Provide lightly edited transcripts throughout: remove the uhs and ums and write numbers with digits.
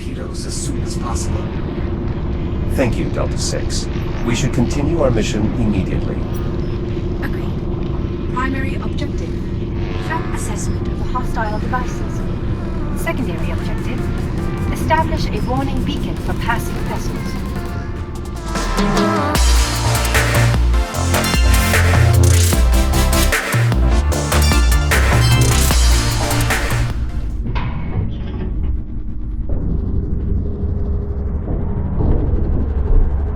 torpedoes as soon as possible. Thank you, Delta 6. We should continue our mission immediately. Agreed. Primary objective: threat assessment of the hostile devices. Secondary objective: establish a warning beacon for passing vessels.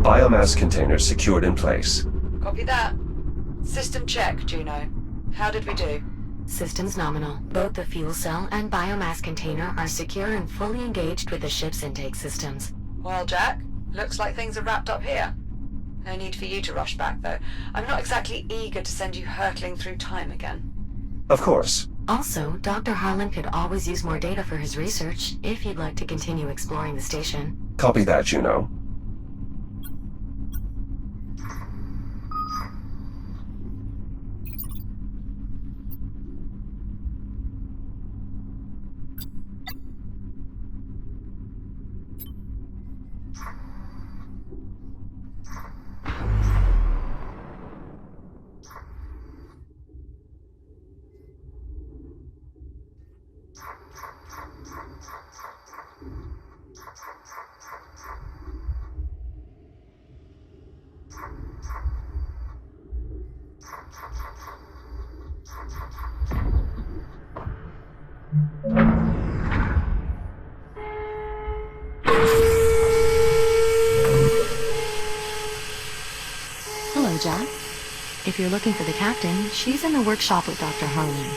Biomass containers secured in place. Copy that. System check, Juno. How did we do? Systems nominal. Both the fuel cell and biomass container are secure and fully engaged with the ship's intake systems. Well, Jack, looks like things are wrapped up here. No need for you to rush back, though. I'm not exactly eager to send you hurtling through time again. Of course. Also, Dr. Harlan could always use more data for his research, if you'd like to continue exploring the station. Copy that, Juno. Hello, Jack. If you're looking for the captain, she's in the workshop with Dr. Harlan.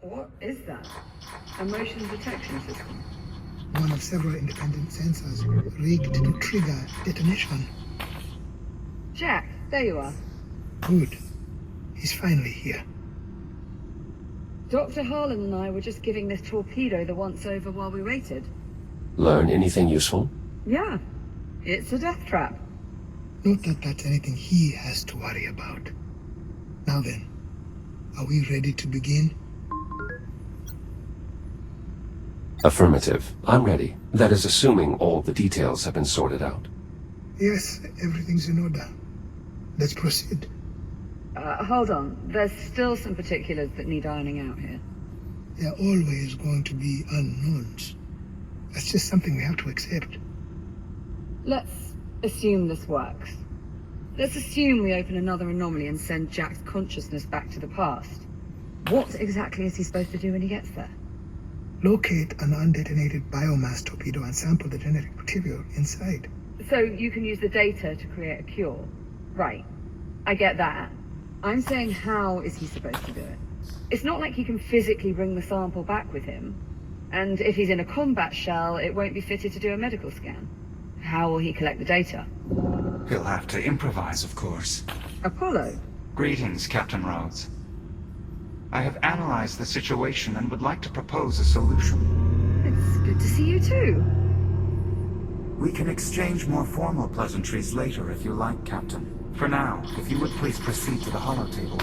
What is that? A motion detection system? One of several independent sensors rigged to trigger detonation. Jack, there you are. Good. He's finally here. Dr. Harlan and I were just giving this torpedo the once-over while we waited. Learn anything useful? Yeah, it's a death trap. Not that that's anything he has to worry about. Now then, are we ready to begin? Affirmative. I'm ready. That is assuming all the details have been sorted out. Yes, everything's in order. Let's proceed. Hold on. There's still some particulars that need ironing out here. There are always going to be unknowns. That's just something we have to accept. Let's assume this works. Let's assume we open another anomaly and send Jack's consciousness back to the past. What exactly is he supposed to do when he gets there? Locate an undetonated biomass torpedo and sample the genetic material inside. So you can use the data to create a cure. Right. I get that. I'm saying, how is he supposed to do it? It's not like he can physically bring the sample back with him. And if he's in a combat shell, it won't be fitted to do a medical scan. How will he collect the data? He'll have to improvise, of course. Apollo? Greetings, Captain Rhodes. I have analyzed the situation and would like to propose a solution. It's good to see you too. We can exchange more formal pleasantries later if you like, Captain. For now, if you would please proceed to the holotable.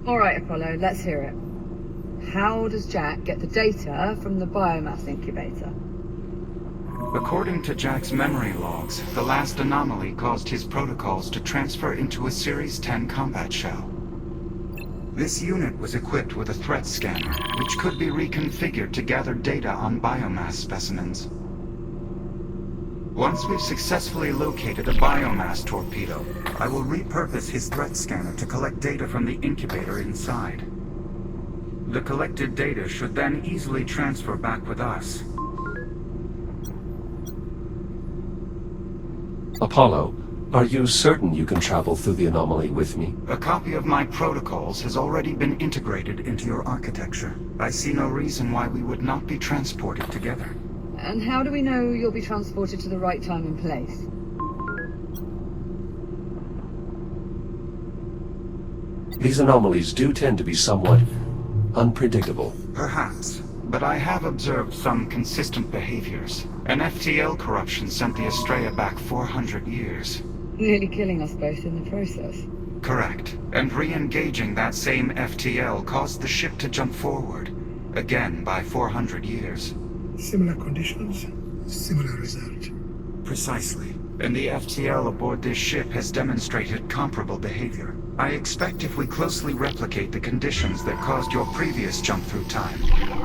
All right, Apollo, let's hear it. How does Jack get the data from the biomass incubator? According to Jack's memory logs, the last anomaly caused his protocols to transfer into a Series 10 combat shell. This unit was equipped with a threat scanner, which could be reconfigured to gather data on biomass specimens. Once we've successfully located a biomass torpedo, I will repurpose his threat scanner to collect data from the incubator inside. The collected data should then easily transfer back with us. Apollo, Are you certain you can travel through the anomaly with me? A copy of my protocols has already been integrated into your architecture. I see no reason why we would not be transported together. And how do we know you'll be transported to the right time and place? These anomalies do tend to be somewhat unpredictable. Perhaps, but I have observed some consistent behaviors. An FTL corruption sent the Estrella back 400 years. Nearly killing us both in the process. Correct. And re-engaging that same FTL caused the ship to jump forward, again by 400 years. Similar conditions, similar result. Precisely. And the FTL aboard this ship has demonstrated comparable behavior. I expect if we closely replicate the conditions that caused your previous jump through time,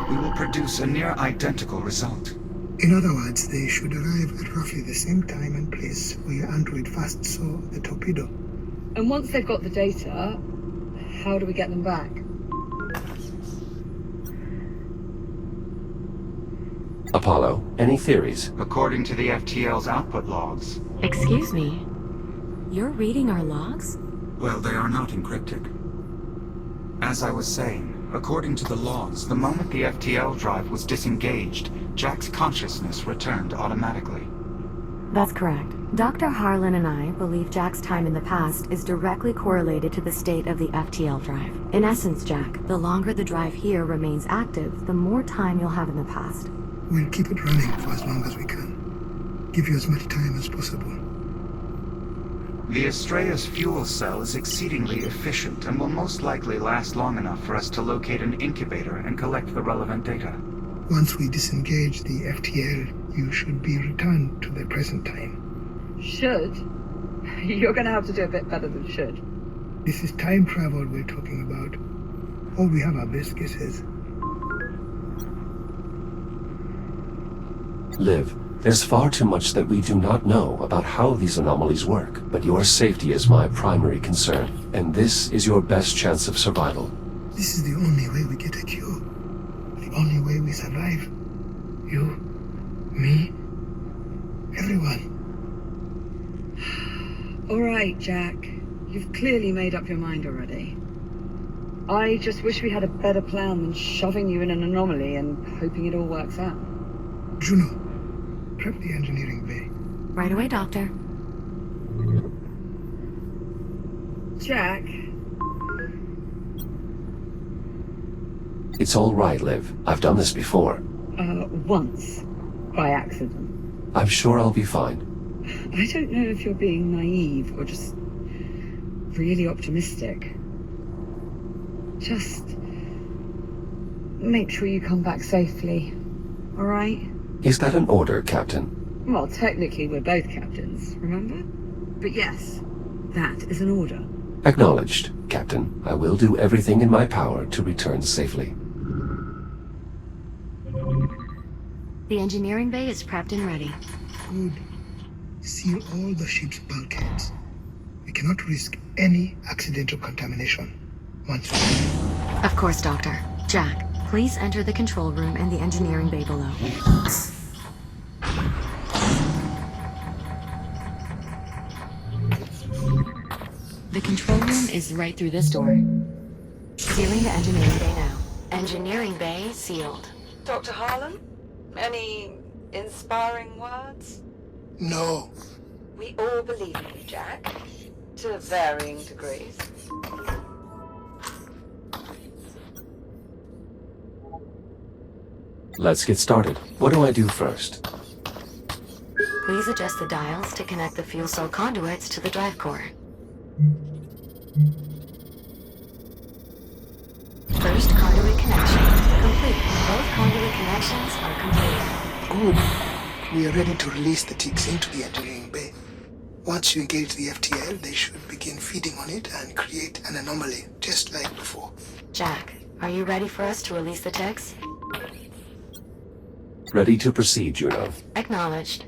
we will produce a near-identical result. In other words, they should arrive at roughly the same time and place where your android first saw the torpedo. And once they've got the data, how do we get them back? Apollo, any theories? According to the FTL's output logs. Excuse me? You're reading our logs? Well, they are not encrypted. As I was saying, according to the logs, the moment the FTL drive was disengaged, Jack's consciousness returned automatically. That's correct. Dr. Harlan and I believe Jack's time in the past is directly correlated to the state of the FTL drive. In essence, Jack, the longer the drive here remains active, the more time you'll have in the past. We'll keep it running for as long as we can. Give you as much time as possible. The Estrella's fuel cell is exceedingly efficient and will most likely last long enough for us to locate an incubator and collect the relevant data. Once we disengage the FTL, you should be returned to the present time. Should? You're gonna have to do a bit better than should. This is time travel we're talking about. All we have are best guesses. Liv, there's far too much that we do not know about how these anomalies work, but your safety is my primary concern, and this is your best chance of survival. This is the only way we get a cure. The only way we survive. You, me, everyone. All right, Jack. You've clearly made up your mind already. I just wish we had a better plan than shoving you in an anomaly and hoping it all works out. Juno, prep the engineering bay. Right away, Doctor. Jack, It's all right, Liv. I've done this before. once. By accident. I'm sure I'll be fine. I don't know if you're being naive or just really optimistic. Just make sure you come back safely, all right? Is that an order, Captain? Well, technically we're both captains, remember? But yes, that is an order. Acknowledged, Captain. I will do everything in my power to return safely. The engineering bay is prepped and ready. Good. Seal all the ship's bulkheads. We cannot risk any accidental contamination. Once we... Of course, Doctor. Jack, please enter the control room and the engineering bay below. The control room is right through this door. Sealing the engineering bay now. Engineering bay sealed. Dr. Harlan? Any inspiring words? No. We all believe in you, Jack. To varying degrees. Let's get started. What do I do first? Please adjust the dials to connect the fuel cell conduits to the drive core. First conduit connection complete. Both conduit connections are complete. Good. We are ready to release the ticks into the engineering bay. Once you engage the FTL, they should begin feeding on it and create an anomaly, just like before. Jack, are you ready for us to release the ticks? Ready to proceed, Juno. Acknowledged.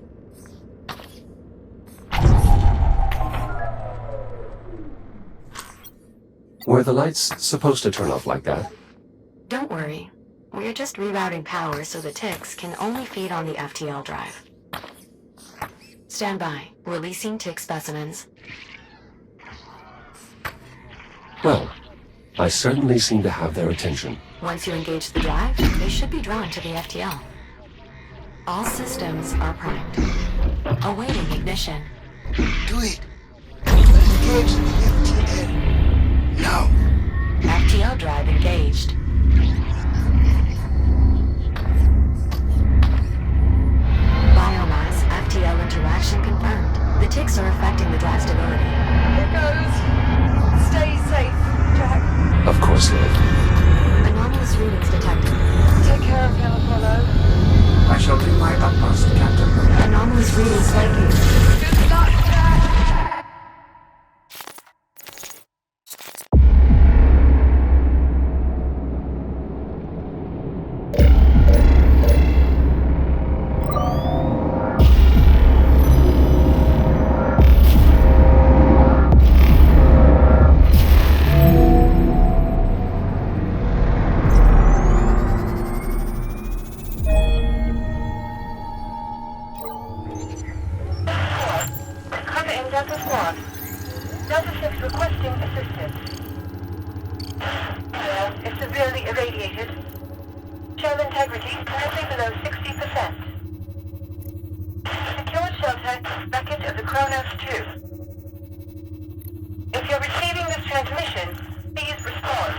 Were the lights supposed to turn off like that? Don't worry. We're just rerouting power so the ticks can only feed on the FTL drive. Stand by. Releasing tick specimens. Well, I certainly seem to have their attention. Once you engage the drive, they should be drawn to the FTL. All systems are primed. Awaiting ignition. Do it. Engage the FTL. Now. FTL drive engaged. Biomass FTL interaction confirmed. The ticks are affecting the drive stability. Here goes. Stay safe, Jack. Of course, Liv. Anomalous readings detected. Take care of him, Apollo. I shall do my utmost, Captain. Anomalous readings likely. Good luck, Jack. Delta Squad. Delta 6 requesting assistance. Is severely irradiated. Shell integrity currently below 60%. Secured shelter bracket of the Kronos 2. If you're receiving this transmission, please respond.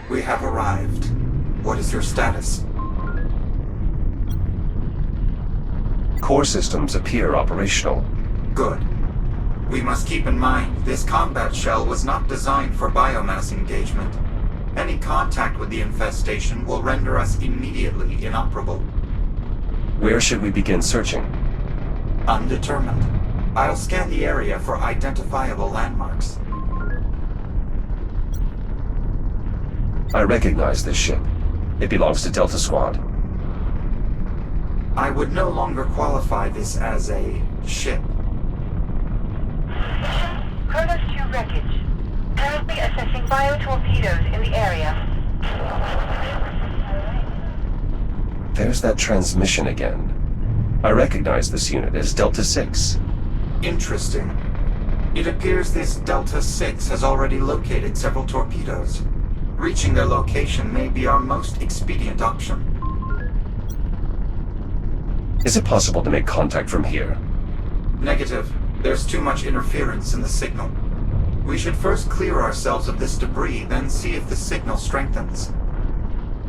We have arrived. What is your status? Core systems appear operational. Good. We must keep in mind, this combat shell was not designed for biomass engagement. Any contact with the infestation will render us immediately inoperable. Where should we begin searching? Undetermined. I'll scan the area for identifiable landmarks. I recognize this ship. It belongs to Delta Squad. I would no longer qualify this as a ship. Kronos 2 wreckage. Currently assessing biotorpedoes in the area. There's that transmission again. I recognize this unit as Delta 6. Interesting. It appears this Delta 6 has already located several torpedoes. Reaching their location may be our most expedient option. Is it possible to make contact from here? Negative. There's too much interference in the signal. We should first clear ourselves of this debris, then see if the signal strengthens.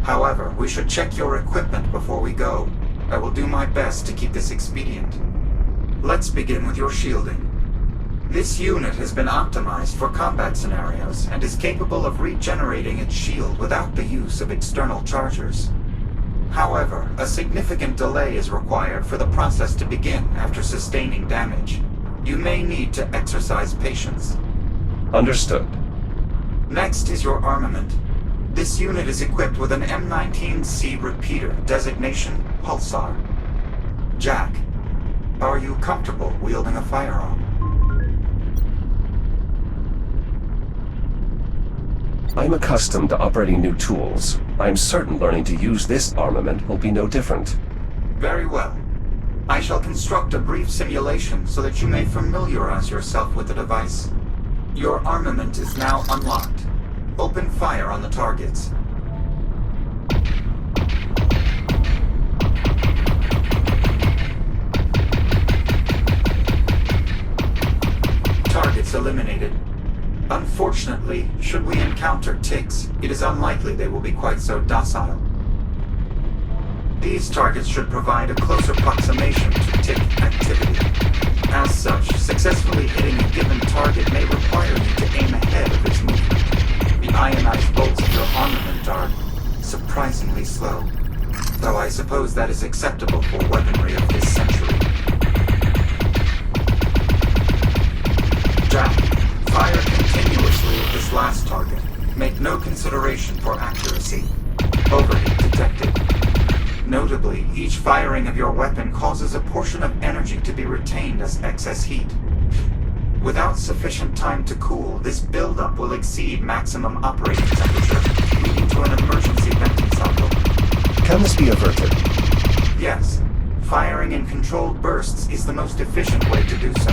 However, we should check your equipment before we go. I will do my best to keep this expedient. Let's begin with your shielding. This unit has been optimized for combat scenarios and is capable of regenerating its shield without the use of external chargers. However, a significant delay is required for the process to begin after sustaining damage. You may need to exercise patience. Understood. Next is your armament. This unit is equipped with an M19C repeater, designation Pulsar. Jack, are you comfortable wielding a firearm? I'm accustomed to operating new tools. I'm certain learning to use this armament will be no different. Very well. I shall construct a brief simulation so that you may familiarize yourself with the device. Your armament is now unlocked. Open fire on the targets. Targets eliminated. Unfortunately, should we encounter ticks, it is unlikely they will be quite so docile. These targets should provide a close approximation to tick activity. As such, successfully hitting a given target may require you to aim ahead of its movement. The ionized bolts of your armament are surprisingly slow, though I suppose that is acceptable for weaponry of this century. Jack, fire continuously at this last target. Make no consideration for accuracy. Overheat detected. Notably, each firing of your weapon causes a portion of energy to be retained as excess heat. Without sufficient time to cool, this buildup will exceed maximum operating temperature, leading to an emergency venting cycle. Can this be averted? Yes, firing in controlled bursts is the most efficient way to do so.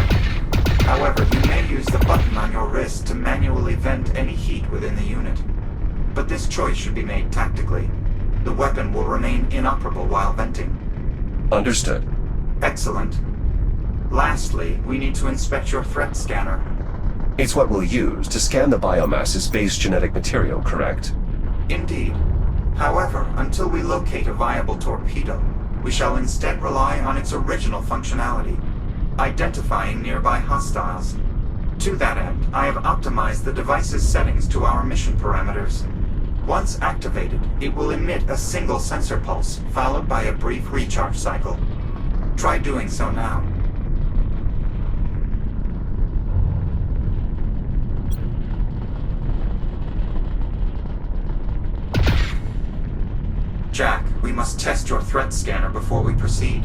However, you may use the button on your wrist to manually vent any heat within the unit. But this choice should be made tactically. The weapon will remain inoperable while venting. Understood. Excellent. Lastly, we need to inspect your threat scanner. It's what we'll use to scan the biomass's base genetic material, correct? Indeed. However, until we locate a viable torpedo, we shall instead rely on its original functionality, identifying nearby hostiles. To that end, I have optimized the device's settings to our mission parameters. Once activated, it will emit a single sensor pulse, followed by a brief recharge cycle. Try doing so now. Jack, we must test your threat scanner before we proceed.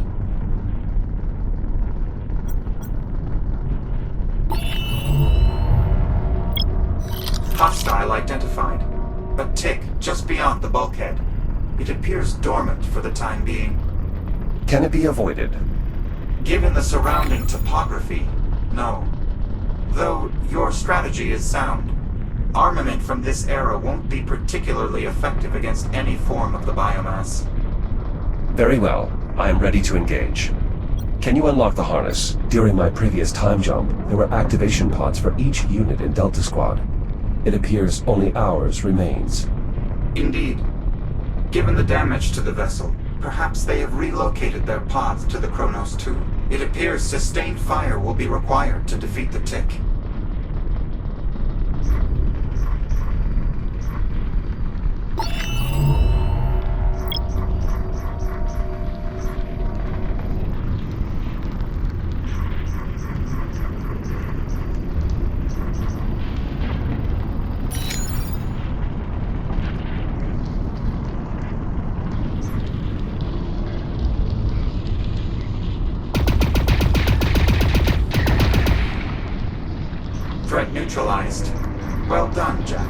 Hostile identified. A tick just beyond the bulkhead. It appears dormant for the time being. Can it be avoided? Given the surrounding topography, no. Though your strategy is sound. Armament from this era won't be particularly effective against any form of the biomass. Very well. I am ready to engage. Can you unlock the harness? During my previous time jump, there were activation pods for each unit in Delta Squad. It appears only ours remains. Indeed. Given the damage to the vessel, perhaps they have relocated their pods to the Kronos 2. It appears sustained fire will be required to defeat the tick. Threat neutralized. Well done, Jack.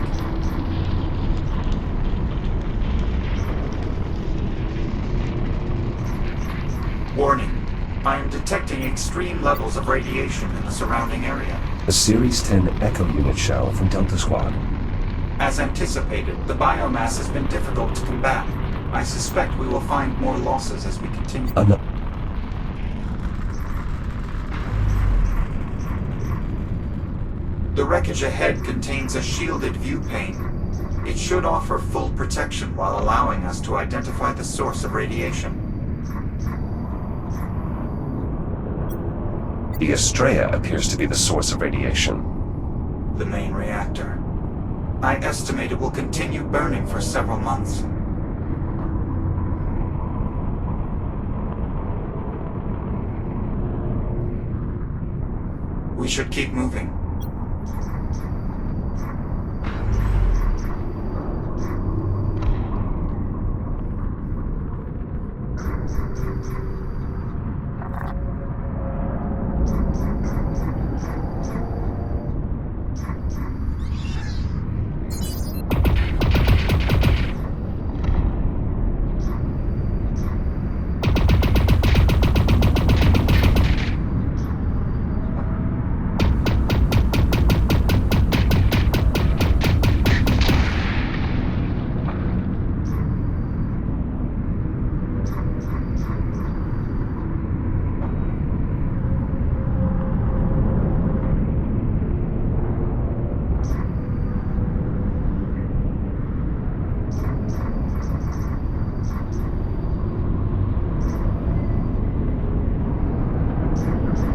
Warning. I am detecting extreme levels of radiation in the surrounding area. A Series 10 Echo unit shell from Delta Squad. As anticipated, the biomass has been difficult to combat. I suspect we will find more losses as we continue. The wreckage ahead contains a shielded view pane. It should offer full protection while allowing us to identify the source of radiation. The Estrella appears to be the source of radiation. The main reactor. I estimate it will continue burning for several months. We should keep moving.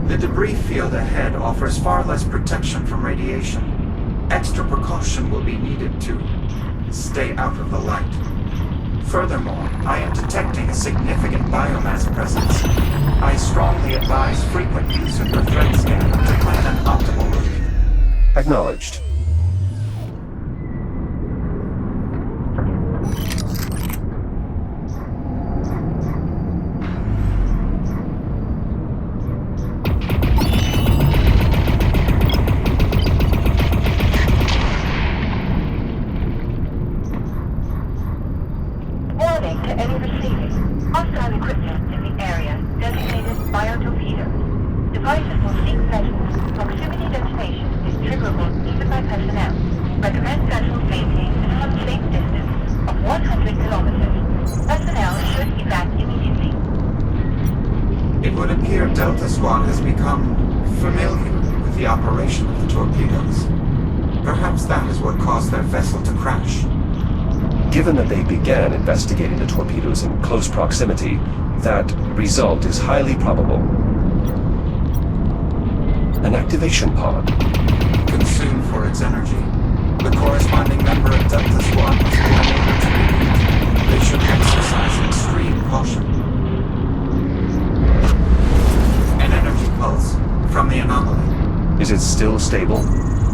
The debris field ahead offers far less protection from radiation. Extra precaution will be needed to stay out of the light. Furthermore, I am detecting a significant biomass presence. I strongly advise frequent use of your threat scanner to plan an optimal route. Acknowledged. Any receiving hostile equipment in the area designated biotorpedoes. Devices will seek vessels. Proximity detonation is triggerable even by personnel. Recommend vessels maintain minimum safe distance of 100 kilometers. Personnel should evac immediately. It would appear Delta Squad has become familiar with the operation of the torpedoes. Perhaps that is what caused their vessel to crash. Given that they began investigating the torpedoes in close proximity, that result is highly probable. An activation pod. Consumed for its energy. The corresponding member of Delta Squad must be unable to repeat. They should exercise extreme caution. An energy pulse from the anomaly. Is it still stable?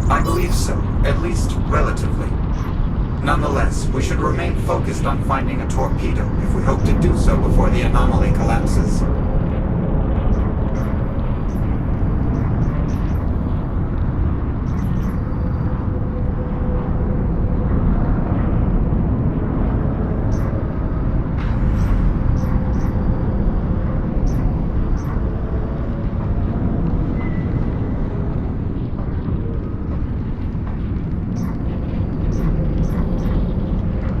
I believe so, at least relatively. Nonetheless, we should remain focused on finding a torpedo if we hope to do so before the anomaly collapses.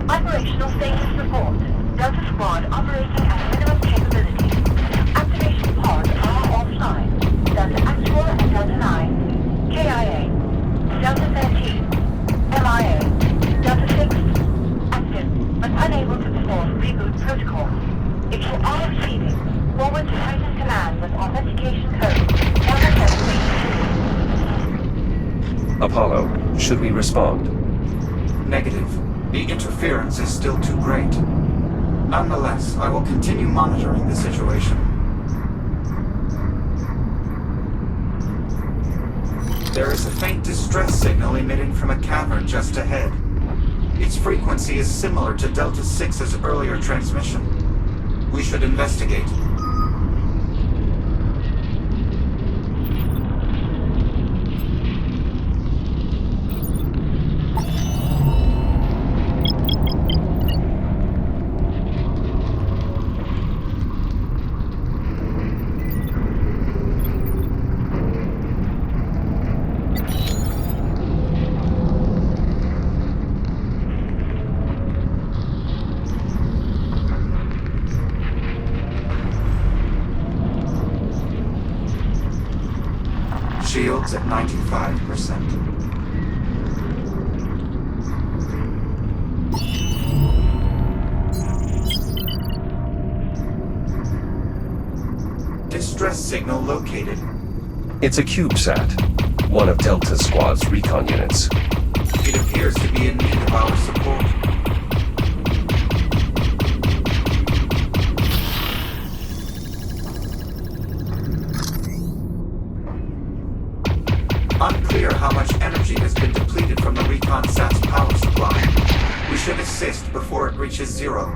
Operational status report. Delta Squad operating at minimum capability. Activation pods are offline. Delta Actual and Delta 9. KIA. Delta 13. MIA. Delta 6. Active, but unable to perform reboot protocol. If you are receiving, forward to Titan Command with authentication code. Delta 13. Apollo, should we respond? Negative. The interference is still too great. Nonetheless, I will continue monitoring the situation. There is a faint distress signal emitting from a cavern just ahead. Its frequency is similar to Delta 6's earlier transmission. We should investigate. Shields at 95%. Distress signal located. It's a CubeSat, one of Delta Squad's recon units. It appears to be in need of our support. Unclear how much energy has been depleted from the recon SAT's power supply. We should assist before it reaches zero.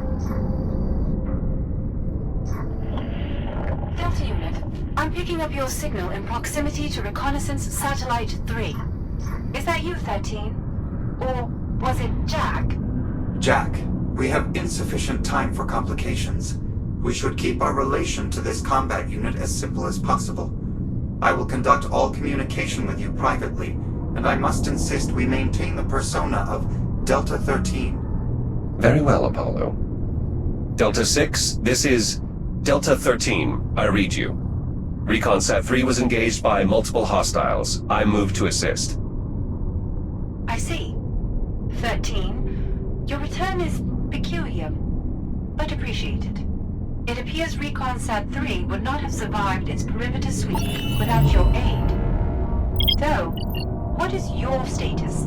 Delta Unit, I'm picking up your signal in proximity to Reconnaissance Satellite 3. Is that you, 13? Or was it Jack? Jack, we have insufficient time for complications. We should keep our relation to this combat unit as simple as possible. I will conduct all communication with you privately, and I must insist we maintain the persona of Delta 13. Very well, Apollo. Delta 6, this is Delta 13. I read you. ReconSat 3 was engaged by multiple hostiles. I moved to assist. I see. 13. Your return is peculiar, but appreciated. It appears ReconSat 3 would not have survived its perimeter sweep without your aid. Though, what is your status?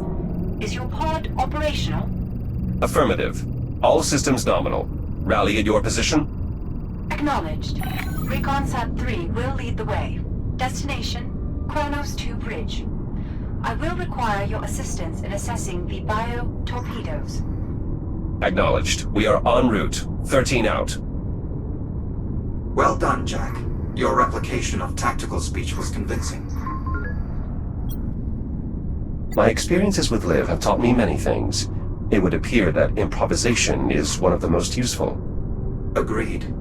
Is your pod operational? Affirmative. All systems nominal. Rally at your position? Acknowledged. ReconSat 3 will lead the way. Destination, Kronos 2 Bridge. I will require your assistance in assessing the bio-torpedoes. Acknowledged. We are en route. 13 out. Well done, Jack. Your replication of tactical speech was convincing. My experiences with Liv have taught me many things. It would appear that improvisation is one of the most useful. Agreed.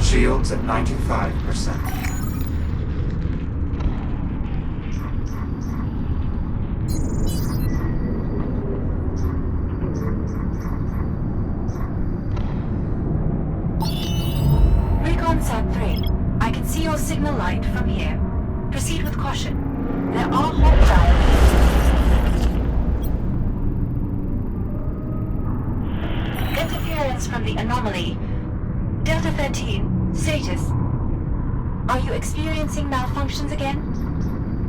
Shields at 95%. Recon Sat 3. I can see your signal light from here. Proceed with caution. There are hostiles. Interference from the anomaly. Delta 13, status. Are you experiencing malfunctions again?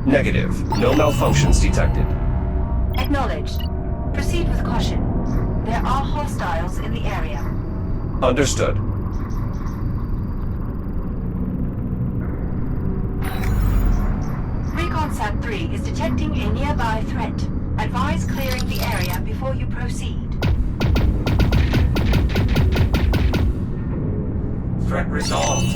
Negative. No malfunctions detected. Acknowledged. Proceed with caution. There are hostiles in the area. Understood. Recon Sat 3 is detecting a nearby threat. Advise clearing the area before you proceed. Threat resolved.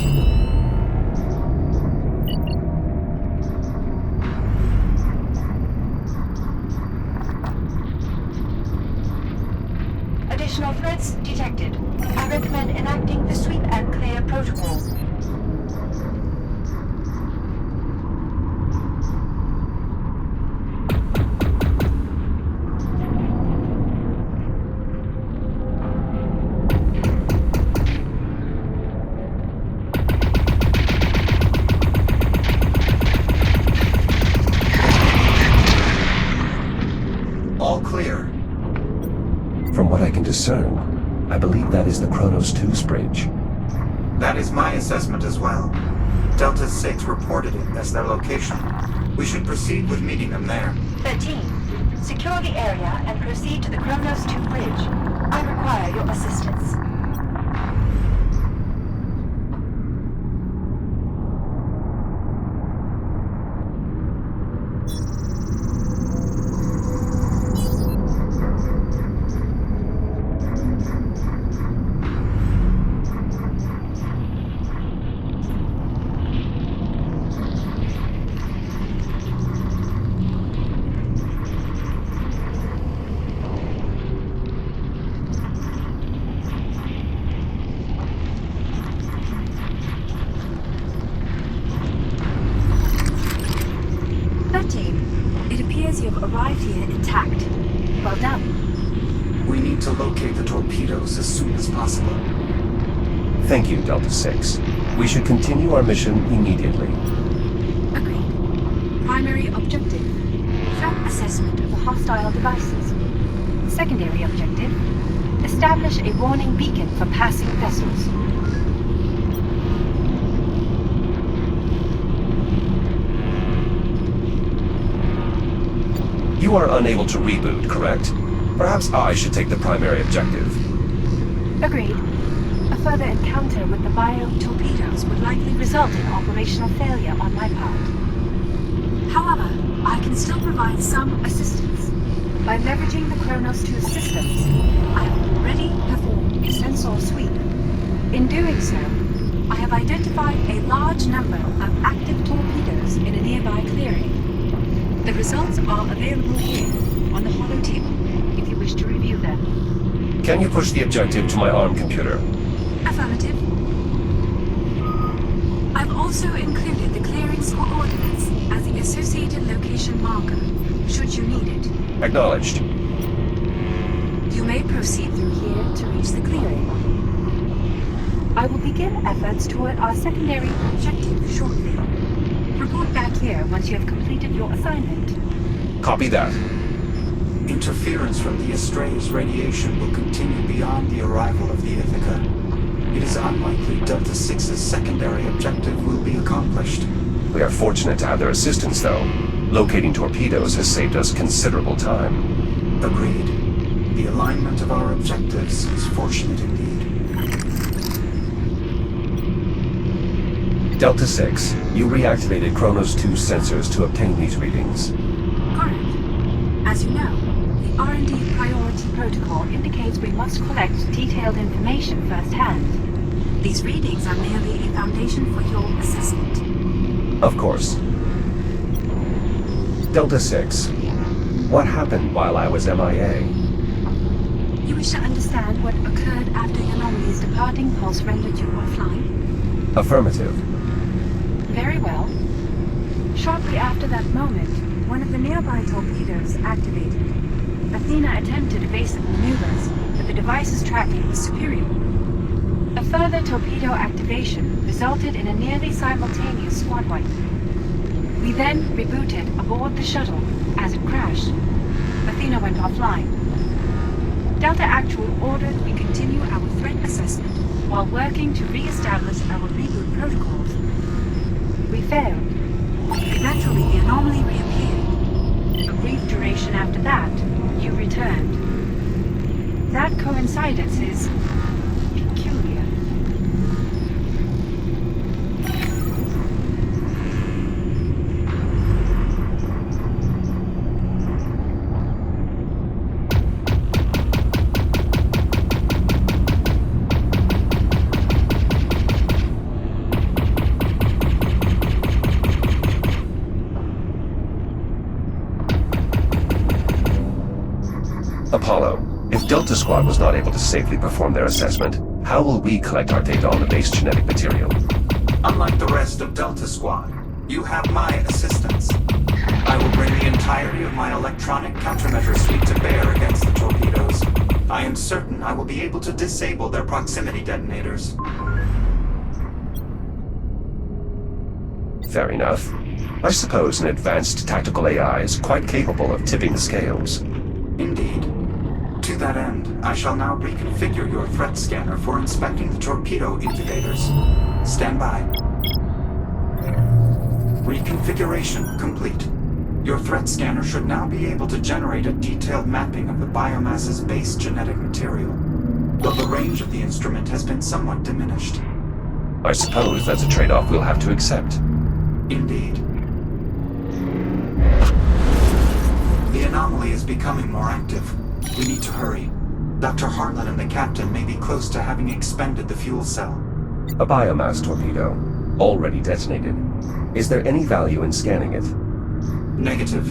Additional threats detected. I recommend enacting the sweep and clear protocol. All clear. From what I can discern, I believe that is the Kronos 2's bridge. That is my assessment as well. Delta 6 reported it as their location. We should proceed with meeting them there. 13. Secure the area and proceed to the Kronos 2 bridge. I require your assistance. It appears you have arrived here intact. Well done. We need to locate the torpedoes as soon as possible. Thank you, Delta 6. We should continue our mission immediately. Agreed. Primary objective: threat assessment of the hostile devices. Secondary objective: establish a warning beacon for passing vessels. You are unable to reboot, correct? Perhaps I should take the primary objective. Agreed. A further encounter with the bio-torpedoes would likely result in operational failure on my part. However, I can still provide some assistance. By leveraging the Kronos 2 systems, I have already performed a sensor sweep. In doing so, I have identified a large number of active torpedoes in a nearby clearing. The results are available here, on the holotable, if you wish to review them. Can you push the objective to my ARM computer? Affirmative. I've also included the clearing's coordinates as the associated location marker, should you need it. Acknowledged. You may proceed through here to reach the clearing. I will begin efforts toward our secondary objective shortly. Report back here once you have completed your assignment. Copy that. Interference from the Astray's radiation will continue beyond the arrival of the Ithaca. It is unlikely Delta 6's secondary objective will be accomplished. We are fortunate to have their assistance, though. Locating torpedoes has saved us considerable time. Agreed. The alignment of our objectives is fortunate indeed. Delta 6, you reactivated Kronos 2's sensors to obtain these readings. Correct. As you know, the R&D priority protocol indicates we must collect detailed information firsthand. These readings are merely a foundation for your assessment. Of course. Delta 6, what happened while I was MIA? You wish to understand what occurred after the anomaly's departing pulse rendered you offline? Affirmative. Very well. Shortly after that moment, one of the nearby torpedoes activated. Athena attempted evasive maneuvers, but the device's tracking was superior. A further torpedo activation resulted in a nearly simultaneous squad wipe. We then rebooted aboard the shuttle as it crashed. Athena went offline. Delta Actual ordered we continue our threat assessment while working to re-establish our reboot protocols. We failed. Eventually, the anomaly reappeared. A brief duration after that, you returned. That coincidence is peculiar. Apollo, if Delta Squad was not able to safely perform their assessment, how will we collect our data on the base genetic material? Unlike the rest of Delta Squad, you have my assistance. I will bring the entirety of my electronic countermeasure suite to bear against the torpedoes. I am certain I will be able to disable their proximity detonators. Fair enough. I suppose an advanced tactical AI is quite capable of tipping the scales. Indeed. To that end, I shall now reconfigure your threat scanner for inspecting the torpedo incubators. Stand by. Reconfiguration complete. Your threat scanner should now be able to generate a detailed mapping of the biomass's base genetic material, though the range of the instrument has been somewhat diminished. I suppose that's a trade-off we'll have to accept. Indeed. The anomaly is becoming more active. We need to hurry. Dr. Harlan and the captain may be close to having expended the fuel cell. A biomass torpedo, already detonated. Is there any value in scanning it? Negative.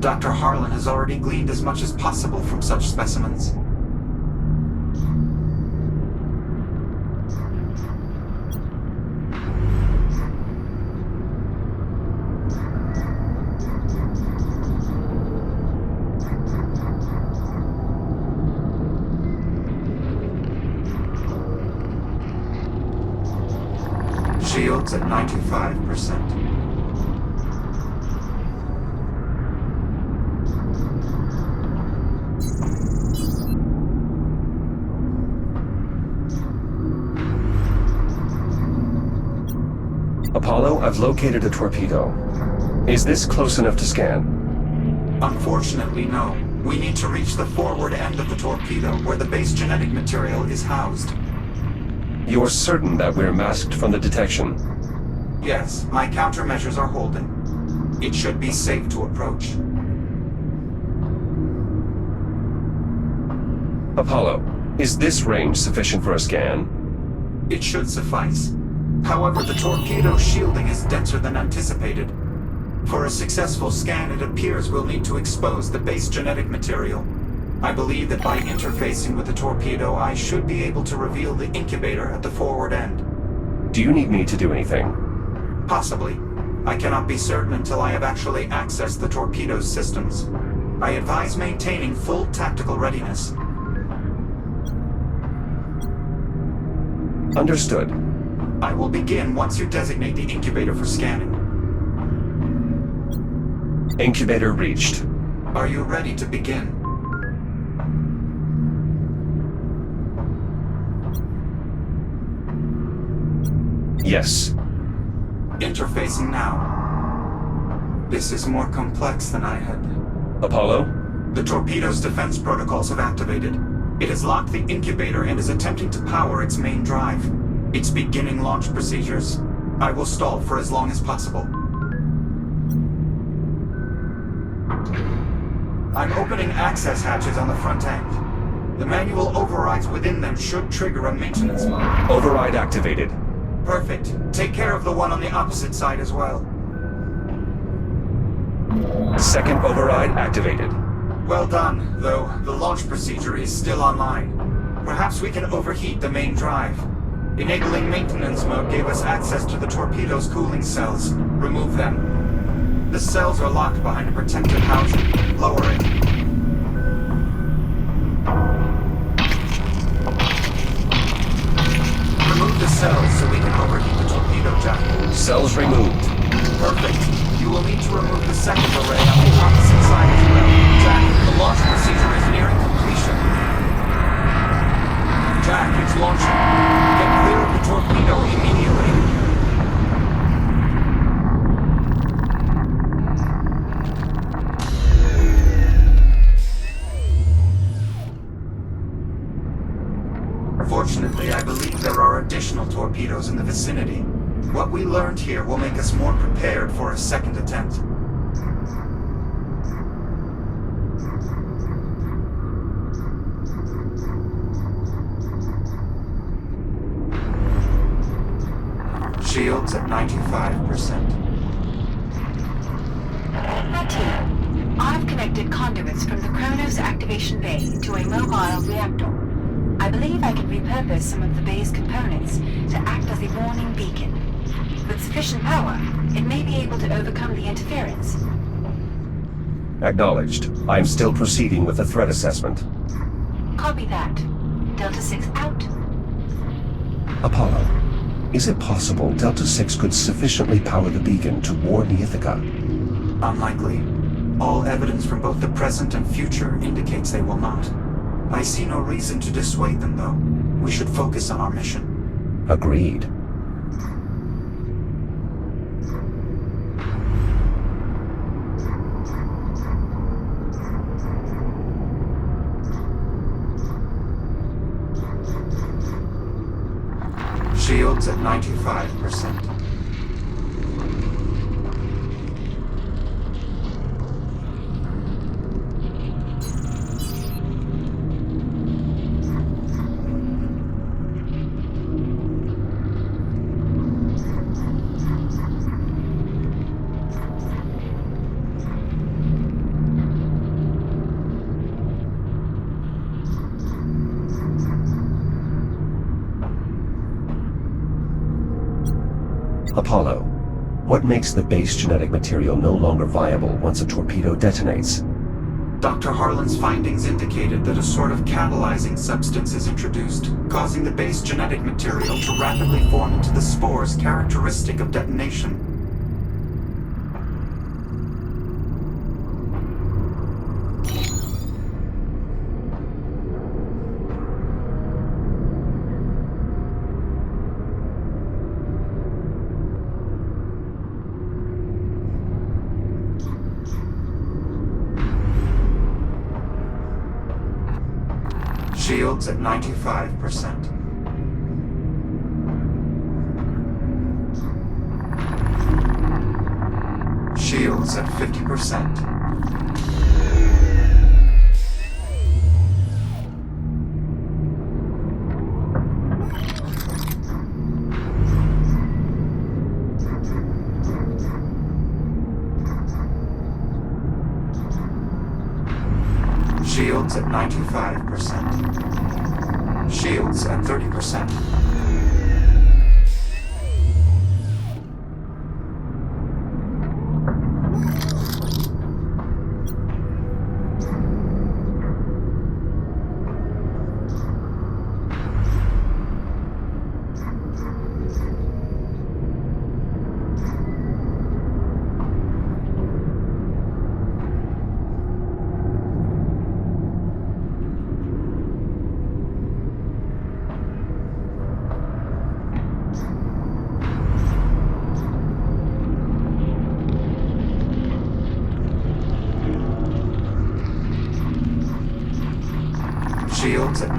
Dr. Harlan has already gleaned as much as possible from such specimens. Shields at 95%. Apollo, I've located a torpedo. Is this close enough to scan? Unfortunately, no. We need to reach the forward end of the torpedo where the base genetic material is housed. You're certain that we're masked from the detection? Yes, my countermeasures are holding. It should be safe to approach. Apollo, is this range sufficient for a scan? It should suffice. However, the torpedo's shielding is denser than anticipated. For a successful scan, it appears we'll need to expose the base genetic material. I believe that by interfacing with the torpedo, I should be able to reveal the incubator at the forward end. Do you need me to do anything? Possibly. I cannot be certain until I have actually accessed the torpedo's systems. I advise maintaining full tactical readiness. Understood. I will begin once you designate the incubator for scanning. Incubator reached. Are you ready to begin? Yes. Interfacing now. This is more complex than I had. Apollo? The torpedo's defense protocols have activated. It has locked the incubator and is attempting to power its main drive. It's beginning launch procedures. I will stall for as long as possible. I'm opening access hatches on the front end. The manual overrides within them should trigger a maintenance mode. Override activated. Perfect. Take care of the one on the opposite side as well. Second override activated. Well done, though the launch procedure is still online. Perhaps we can overheat the main drive. Enabling maintenance mode gave us access to the torpedo's cooling cells. Remove them. The cells are locked behind a protective housing. Lower it. Remove the cells so we can overheat the torpedo jack. Cells removed. Perfect. You will need to remove the second array on the opposite side as well. Jack, the launch procedure is nearing completion. Jack, it's launching. Get clear of the torpedo immediately. Fortunately, I believe there are additional torpedoes in the vicinity. What we learned here will make us more prepared for a second attempt. Shields at 95%. Matty, I've connected conduits from the Kronos activation bay to a mobile reactor. I believe I can repurpose some of the bay's components to act as a warning beacon. With sufficient power, it may be able to overcome the interference. Acknowledged. I am still proceeding with the threat assessment. Copy that. Delta 6 out. Apollo, is it possible Delta 6 could sufficiently power the beacon to warn the Ithaca? Unlikely. All evidence from both the present and future indicates they will not. I see no reason to dissuade them, though. We should focus on our mission. Agreed. Shields at 95%. Apollo, what makes the base genetic material no longer viable once a torpedo detonates? Dr. Harlan's findings indicated that a sort of catalyzing substance is introduced, causing the base genetic material to rapidly form into the spores characteristic of detonation. Shields at 95%. Shields at 50%. Shields at 95%. Shields at 30%.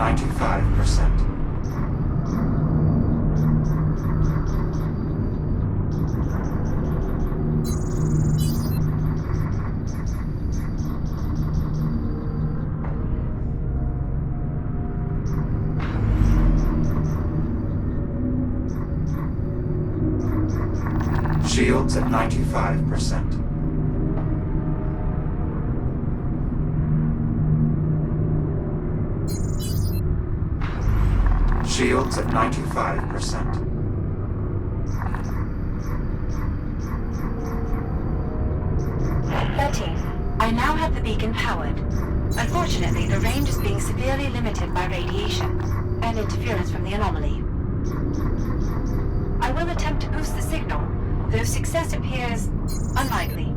95%. Shields at 95%. Shields at 95%. I now have the beacon powered. Unfortunately, the range is being severely limited by radiation and interference from the anomaly. I will attempt to boost the signal, though success appears unlikely.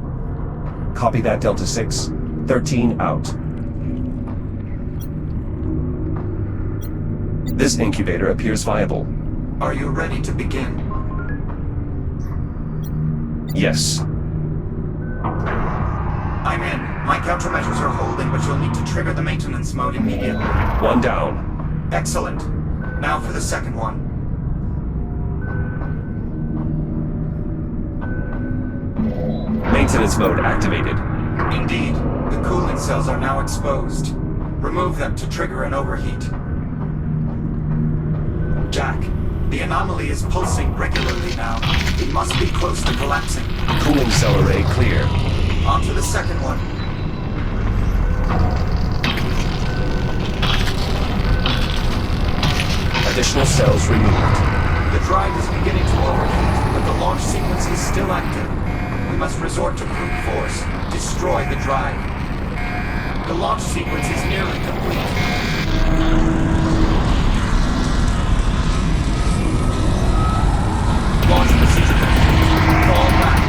Copy that, Delta 6. 13 out. This incubator appears viable. Are you ready to begin? Yes. I'm in. My countermeasures are holding, but you'll need to trigger the maintenance mode immediately. One down. Excellent. Now for the second one. Maintenance mode activated. Indeed. The cooling cells are now exposed. Remove them to trigger an overheat. Jack, the anomaly is pulsing regularly now. It must be close to collapsing. Cooling cell array clear. On to the second one. Additional cells removed. The drive is beginning to overheat, but the launch sequence is still active. We must resort to brute force. Destroy the drive. The launch sequence is nearly complete. Launch procedure complete. Fall back.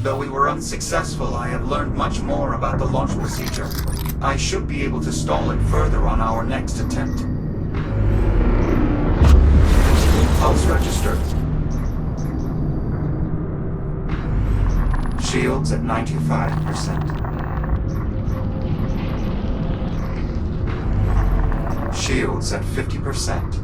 Though we were unsuccessful, I have learned much more about the launch procedure. I should be able to stall it further on our next attempt. Pulse registered. Shields at 95%. Shields at 50%.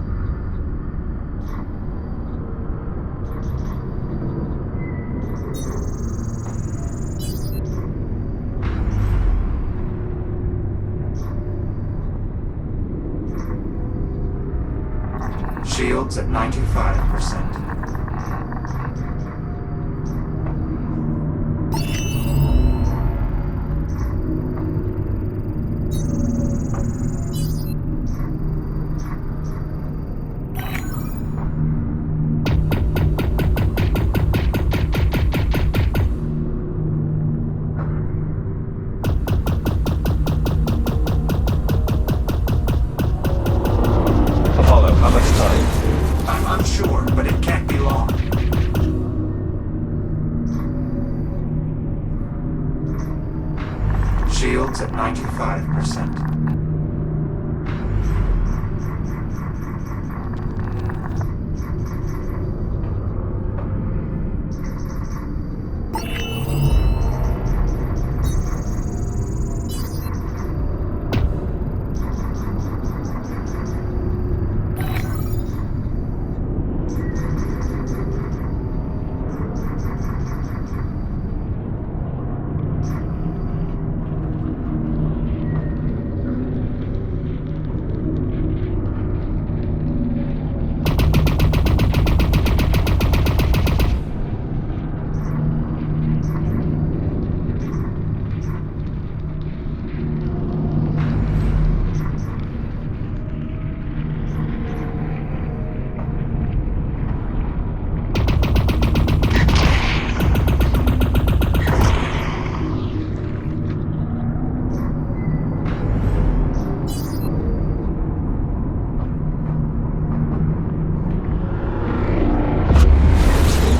Shields at 95%. Shields at 95%.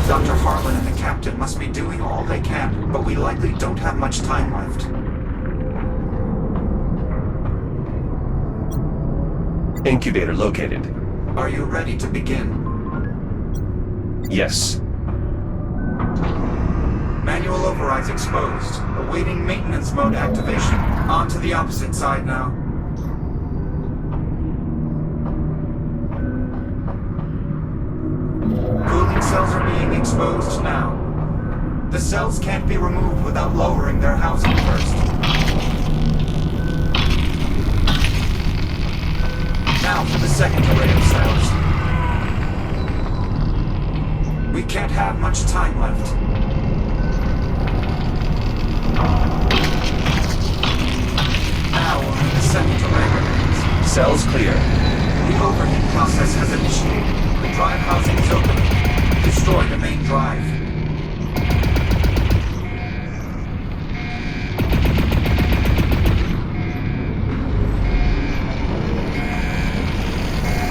Dr. Harlan and the captain must be doing all they can, but we likely don't have much time left. Incubator located. Are you ready to begin? Yes. Manual overrides exposed. Awaiting maintenance mode activation. On to the opposite side now. Cooling cells are being exposed now. The cells can't be removed without lowering their housing first. Now for the second array of cells. We can't have much time left. Now only the second array remains. Cells clear. The overheat process has initiated. The drive housing is open. Destroy the main drive.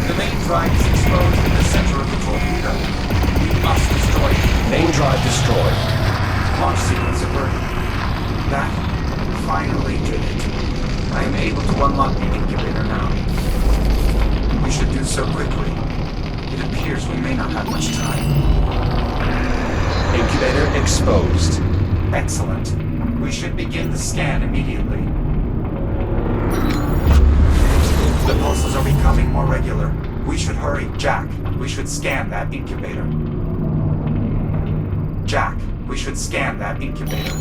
The main drive is exposed in the center of the torpedo. We must destroy it. Main drive destroyed. Launch sequence averted. That finally did it. I am able to unlock the incubator now. We should do so quickly. It appears we may not have much time. Incubator exposed. Excellent. We should begin the scan immediately. The pulses are becoming more regular. We should hurry. Jack, we should scan that incubator. Jack, we should scan that incubator.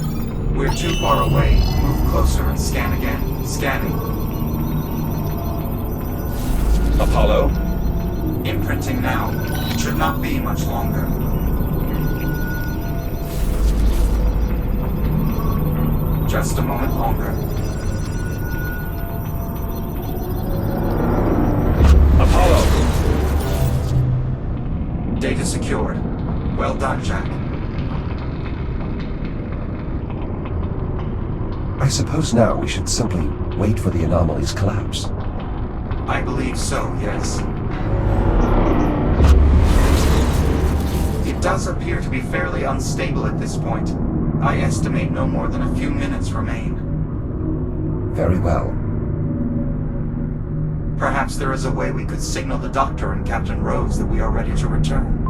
We're too far away. Move closer and scan again. Scanning. Apollo? Imprinting now. Should not be much longer. Just a moment longer. Apollo! Data secured. Well done, Jack. I suppose now we should simply wait for the anomaly's collapse. I believe so, yes. It does appear to be fairly unstable at this point. I estimate no more than a few minutes remain. Very well. Perhaps there is a way we could signal the Doctor and Captain Rose that we are ready to return.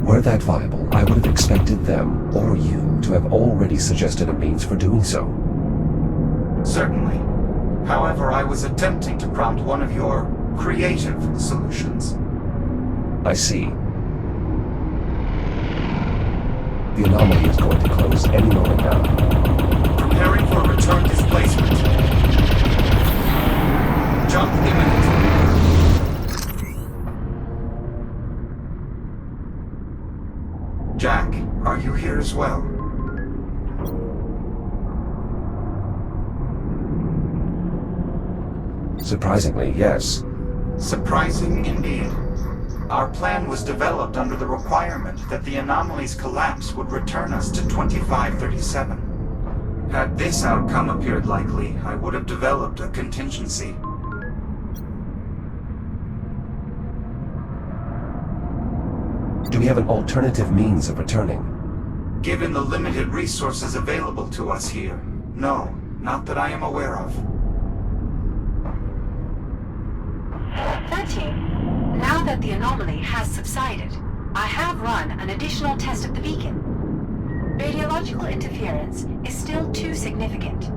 Were that viable, I would have expected them, or you, to have already suggested a means for doing so. Certainly. However, I was attempting to prompt one of your creative solutions. I see. The anomaly is going to close any moment now. Preparing for return displacement. Jump imminent. Jack, are you here as well? Surprisingly, yes. Surprising indeed. Our plan was developed under the requirement that the anomaly's collapse would return us to 2537. Had this outcome appeared likely, I would have developed a contingency. Do we have an alternative means of returning? Given the limited resources available to us here, no, not that I am aware of. 13. Now that the anomaly has subsided, I have run an additional test of the beacon. Radiological interference is still too significant.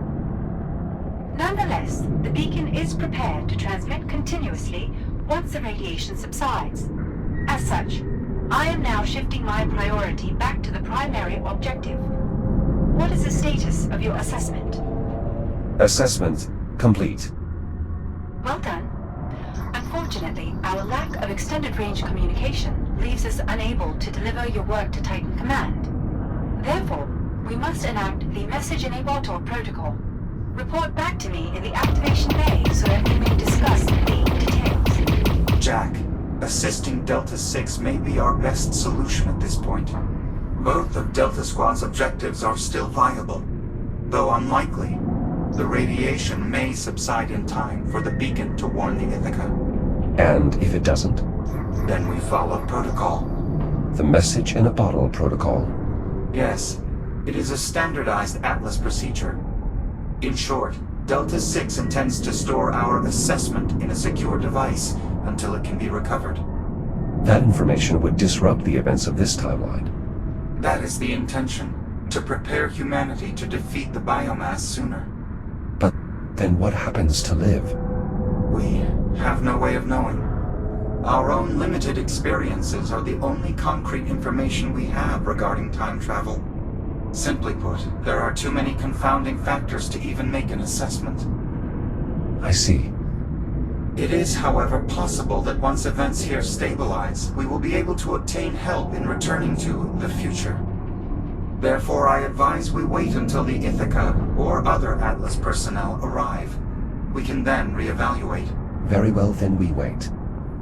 Nonetheless, the beacon is prepared to transmit continuously once the radiation subsides. As such, I am now shifting my priority back to the primary objective. What is the status of your assessment? Assessment complete. Well done. Unfortunately, our lack of extended-range communication leaves us unable to deliver your work to Titan Command. Therefore, we must enact the Message in a Bottle protocol. Report back to me in the activation bay so that we may discuss the details. Jack, assisting Delta-6 may be our best solution at this point. Both of Delta Squad's objectives are still viable, though unlikely. The radiation may subside in time for the beacon to warn the Ithaca. And if it doesn't? Then we follow protocol. The Message in a Bottle protocol. Yes, it is a standardized Atlas procedure. In short, Delta-6 intends to store our assessment in a secure device until it can be recovered. That information would disrupt the events of this timeline. That is the intention, to prepare humanity to defeat the biomass sooner. But then what happens to Liv? We have no way of knowing. Our own limited experiences are the only concrete information we have regarding time travel. Simply put, there are too many confounding factors to even make an assessment. I see. It is, however, possible that once events here stabilize, we will be able to obtain help in returning to the future. Therefore, I advise we wait until the Ithaca or other Atlas personnel arrive. We can then reevaluate. Very well, then we wait.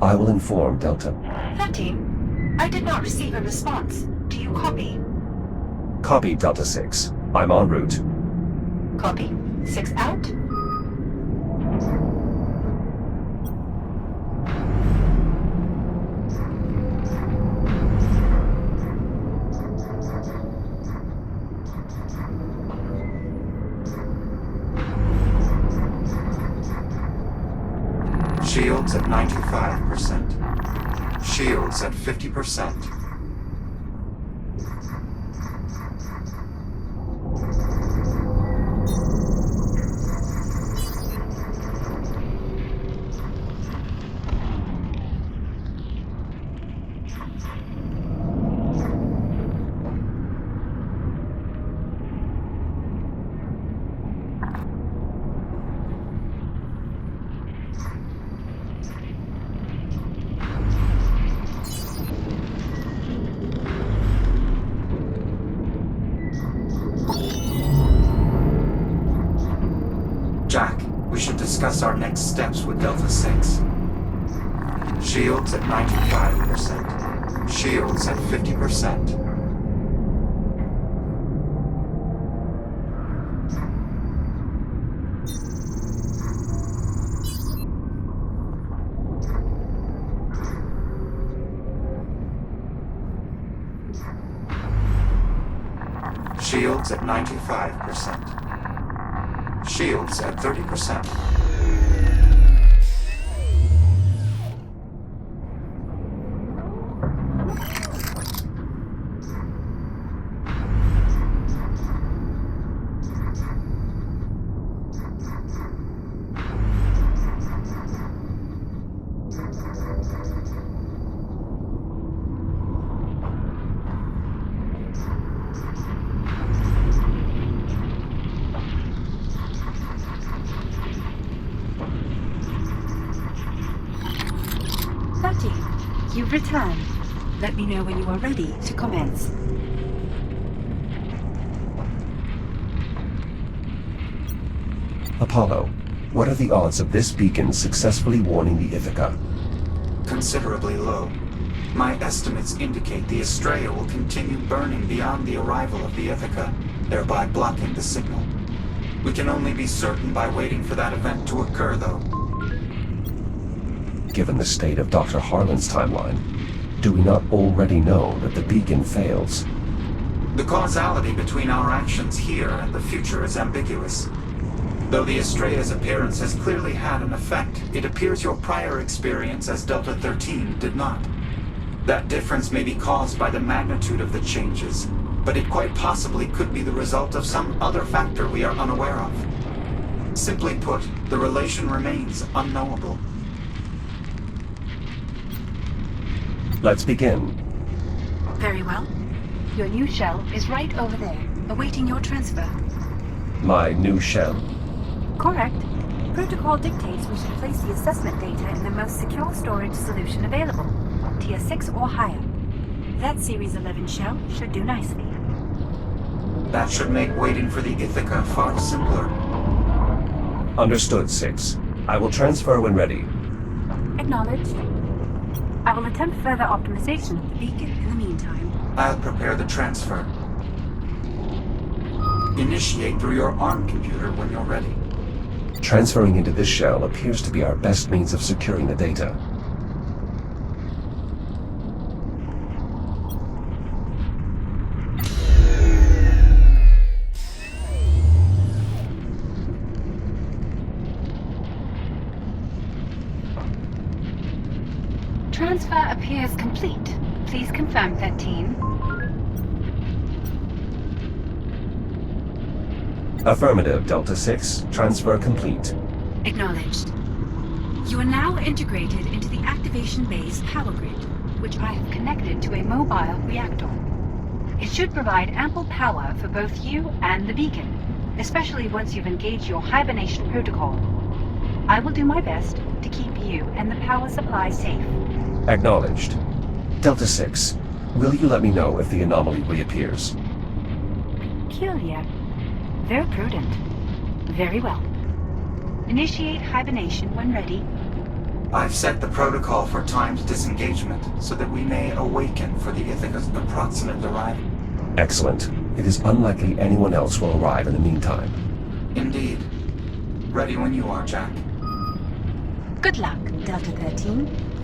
I will inform Delta. 13. I did not receive a response. Do you copy? Copy, Delta 6. I'm en route. Copy. 6 out. Shields at 95%. Shields at 50%. Jack, we should discuss our next steps with Delta 6. Shields at 95%. Shields at 50%. Shields at 95%. Shields at 30%. You've returned. Let me know when you are ready to commence. Apollo, what are the odds of this beacon successfully warning the Ithaca? Considerably low. My estimates indicate the Estrella will continue burning beyond the arrival of the Ithaca, thereby blocking the signal. We can only be certain by waiting for that event to occur, though. Given the state of Dr. Harlan's timeline, do we not already know that the beacon fails? The causality between our actions here and the future is ambiguous. Though the Estrella's appearance has clearly had an effect, it appears your prior experience as Delta 13 did not. That difference may be caused by the magnitude of the changes, but it quite possibly could be the result of some other factor we are unaware of. Simply put, the relation remains unknowable. Let's begin. Very well. Your new shell is right over there, awaiting your transfer. My new shell? Correct. Protocol dictates we should place the assessment data in the most secure storage solution available, Tier 6 or higher. That Series 11 shell should do nicely. That should make waiting for the Ithaca far simpler. Understood, 6. I will transfer when ready. Acknowledged. I will attempt further optimization of the beacon in the meantime. I'll prepare the transfer. Initiate through your ARM computer when you're ready. Transferring into this shell appears to be our best means of securing the data. Transfer appears complete. Please confirm, 13. Affirmative, Delta 6. Transfer complete. Acknowledged. You are now integrated into the activation bay's power grid, which I have connected to a mobile reactor. It should provide ample power for both you and the beacon, especially once you've engaged your hibernation protocol. I will do my best to keep you and the power supply safe. Acknowledged. Delta 6. Will you let me know if the anomaly reappears? Peculiar. Very prudent. Very well. Initiate hibernation when ready. I've set the protocol for timed disengagement so that we may awaken for the Ithaca's approximate arrival. Excellent. It is unlikely anyone else will arrive in the meantime. Indeed. Ready when you are, Jack. Good luck, Delta 13.